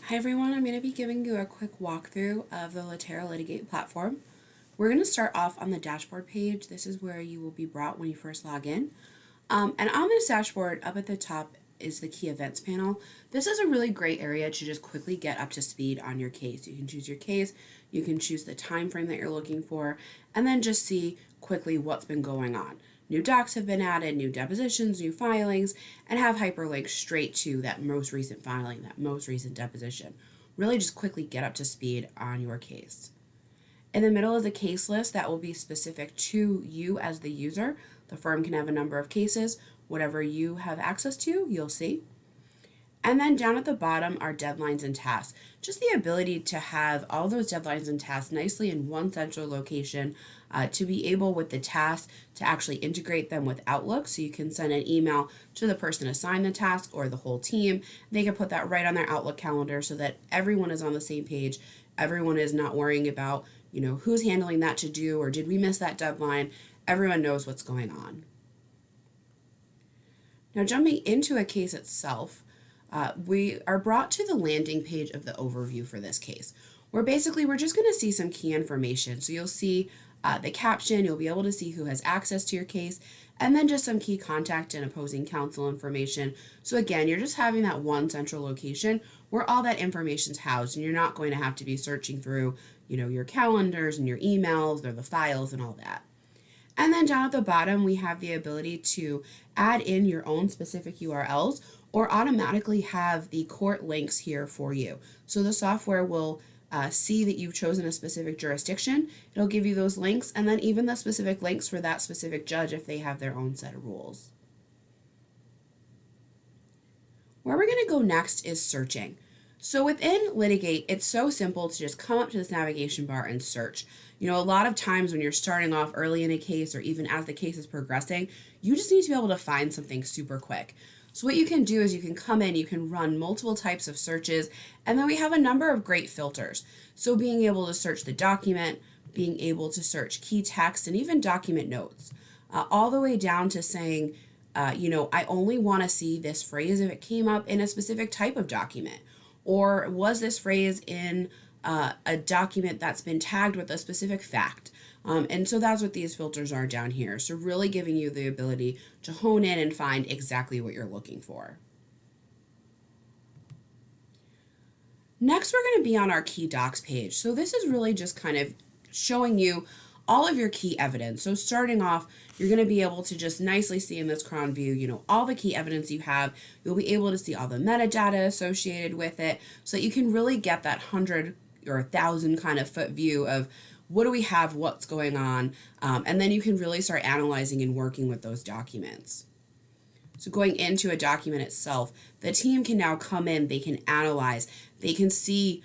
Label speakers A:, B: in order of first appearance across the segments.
A: Hi everyone, I'm going to be giving you a quick walkthrough of the Litera Litigate platform. We're going to start off on the dashboard page. This is where you will be brought when you first log in. And on this dashboard, up at the top is the key events panel. This is a really great area to just quickly get up to speed on your case. You can choose your case, you can choose the time frame that you're looking for, and then just see quickly what's been going on. New docs have been added, new depositions, new filings, and have hyperlinks straight to that most recent filing, that most recent deposition. Really just quickly get up to speed on your case. In the middle is a case list that will be specific to you as the user. The firm can have a number of cases. Whatever you have access to, you'll see. And then down at the bottom are deadlines and tasks. Just the ability to have all those deadlines and tasks nicely in one central location, to be able with the tasks to actually integrate them with Outlook. So you can send an email to the person assigned the task or the whole team. They can put that right on their Outlook calendar so that everyone is on the same page. Everyone is not worrying about, who's handling that to do or did we miss that deadline. Everyone knows what's going on. Now jumping into a case itself, we are brought to the landing page of the overview for this case, where basically we're just going to see some key information. So you'll see the caption, you'll be able to see who has access to your case, and then just some key contact and opposing counsel information. So again, you're just having that one central location where all that information's housed, and you're not going to have to be searching through, your calendars and your emails or the files and all that. And then down at the bottom, we have the ability to add in your own specific URLs or automatically have the court links here for you. So the software will see that you've chosen a specific jurisdiction. It'll give you those links and then even the specific links for that specific judge if they have their own set of rules. Where we're going to go next is searching. So within Litigate, it's so simple to just come up to this navigation bar and search. A lot of times when you're starting off early in a case or even as the case is progressing, you just need to be able to find something super quick. So what you can do is you can come in, you can run multiple types of searches, and then we have a number of great filters. So being able to search the document, being able to search key text, and even document notes, all the way down to saying, I only want to see this phrase if it came up in a specific type of document. Or was this phrase in a document that's been tagged with a specific fact? And so that's what these filters are down here. So really giving you the ability to hone in and find exactly what you're looking for. Next, we're going to be on our key docs page. So this is really just kind of showing you all of your key evidence. So starting off, you're going to be able to just nicely see in this cron view, all the key evidence you have. You'll be able to see all the metadata associated with it so that you can really get that 100 or 1,000 kind of foot view of what do we have, what's going on, and then you can really start analyzing and working with those documents. So going into a document itself, the team can now come in, they can analyze, they can see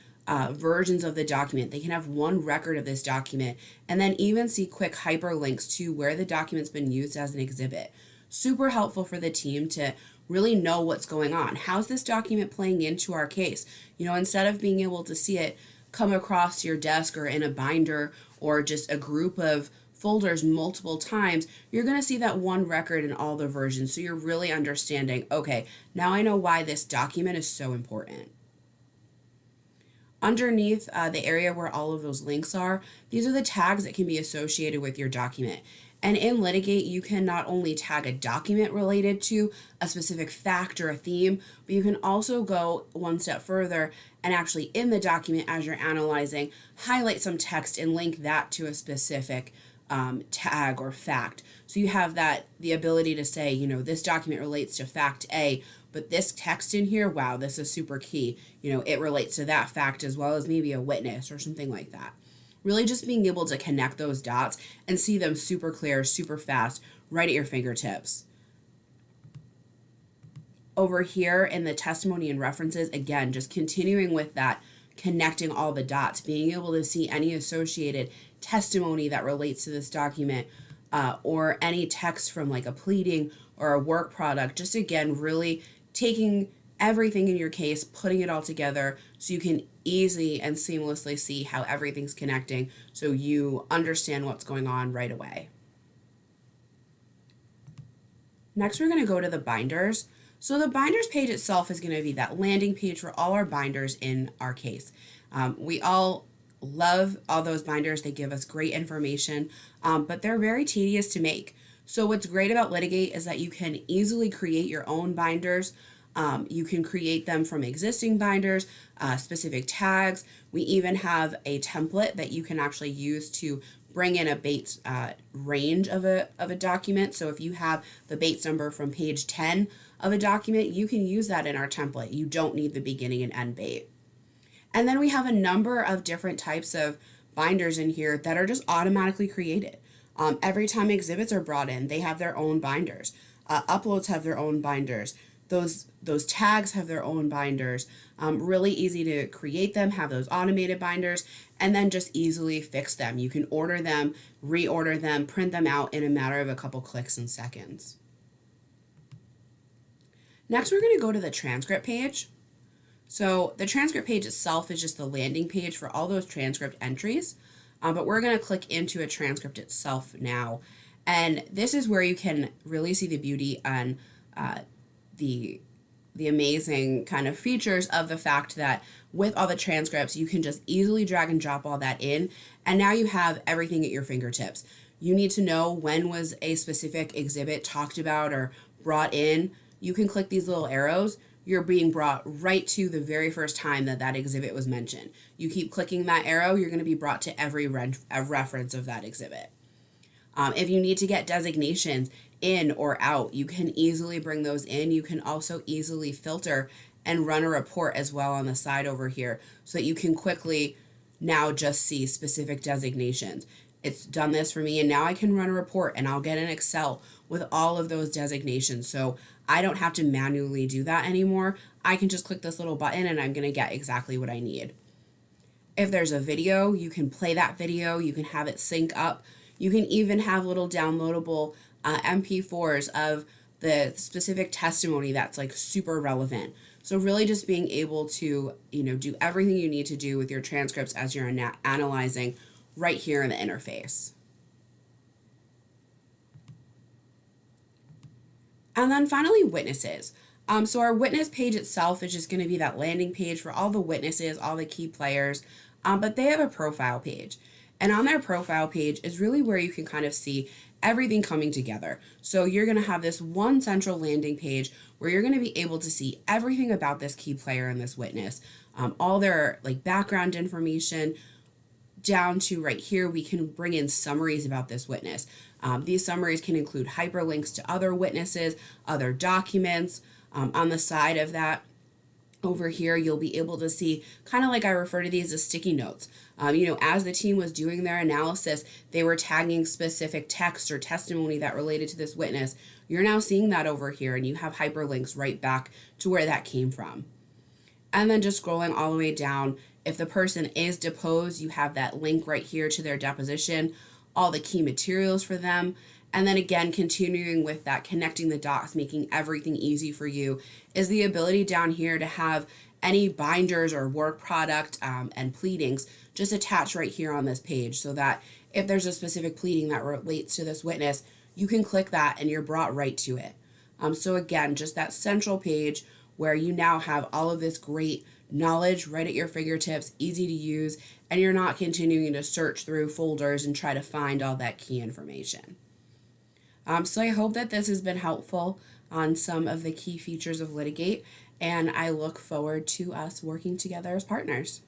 A: versions of the document. They can have one record of this document and then even see quick hyperlinks to where the document's been used as an exhibit. Super helpful for the team to really know what's going on. How's this document playing into our case? Instead of being able to see it come across your desk or in a binder or just a group of folders multiple times, you're going to see that one record in all the versions. So you're really understanding, okay, now I know why this document is so important. Underneath the area where all of those links are, these are the tags that can be associated with your document. And in Litigate, you can not only tag a document related to a specific fact or a theme, but you can also go one step further and actually in the document as you're analyzing, highlight some text and link that to a specific tag or fact. So you have the ability to say, this document relates to fact A, but this text in here, wow, this is super key. It relates to that fact as well as maybe a witness or something like that. Really just being able to connect those dots and see them super clear, super fast, right at your fingertips. Over here in the testimony and references, again, just continuing with that, connecting all the dots, being able to see any associated testimony that relates to this document or any text from like a pleading or a work product. Just again, really taking everything in your case, putting it all together so you can easily and seamlessly see how everything's connecting so you understand what's going on right away. Next, we're going to go to the binders. So the binders page itself is going to be that landing page for all our binders in our case. We all love all those binders. They give us great information, but they're very tedious to make. So what's great about Litigate is that you can easily create your own binders. You can create them from existing binders, specific tags. We even have a template that you can actually use to bring in a Bates range of a document. So if you have the Bates number from page 10 of a document, you can use that in our template. You don't need the beginning and end Bate. And then we have a number of different types of binders in here that are just automatically created. Every time exhibits are brought in, they have their own binders. Uploads have their own binders. Those tags have their own binders. Really easy to create them, have those automated binders, and then just easily fix them. You can order them, reorder them, print them out in a matter of a couple clicks and seconds. Next, we're going to go to the transcript page. So the transcript page itself is just the landing page for all those transcript entries, but we're going to click into a transcript itself now. And this is where you can really see the beauty and the amazing kind of features of the fact that with all the transcripts, you can just easily drag and drop all that in, and now you have everything at your fingertips. You need to know when was a specific exhibit talked about or brought in. You can click these little arrows. You're being brought right to the very first time that exhibit was mentioned. You keep clicking that arrow, you're going to be brought to every reference of that exhibit. If you need to get designations in or out, you can easily bring those in. You can also easily filter and run a report as well on the side over here so that you can quickly now just see specific designations. It's done this for me, and now I can run a report and I'll get an Excel with all of those designations. So I don't have to manually do that anymore. I can just click this little button and I'm going to get exactly what I need. If there's a video, you can play that video. You can have it sync up. You can even have little downloadable MP4s of the specific testimony that's like super relevant. So really just being able to, do everything you need to do with your transcripts as you're analyzing right here in the interface. And then finally, witnesses. So our witness page itself is just going to be that landing page for all the witnesses, all the key players, but they have a profile page. And on their profile page is really where you can kind of see everything coming together. So you're going to have this one central landing page where you're going to be able to see everything about this key player and this witness, all their background information, down to right here, we can bring in summaries about this witness. These summaries can include hyperlinks to other witnesses, other documents. On the side of that, over here, you'll be able to see, kind of like I refer to these as sticky notes. As the team was doing their analysis, they were tagging specific text or testimony that related to this witness. You're now seeing that over here, and you have hyperlinks right back to where that came from. And then just scrolling all the way down, if the person is deposed, you have that link right here to their deposition, all the key materials for them. And then again, continuing with that, connecting the dots, making everything easy for you, is the ability down here to have any binders or work product and pleadings just attached right here on this page, so that if there's a specific pleading that relates to this witness, you can click that and you're brought right to it. So again, just that central page where you now have all of this great knowledge right at your fingertips, easy to use, and you're not continuing to search through folders and try to find all that key information. So I hope that this has been helpful on some of the key features of Litigate, and I look forward to us working together as partners.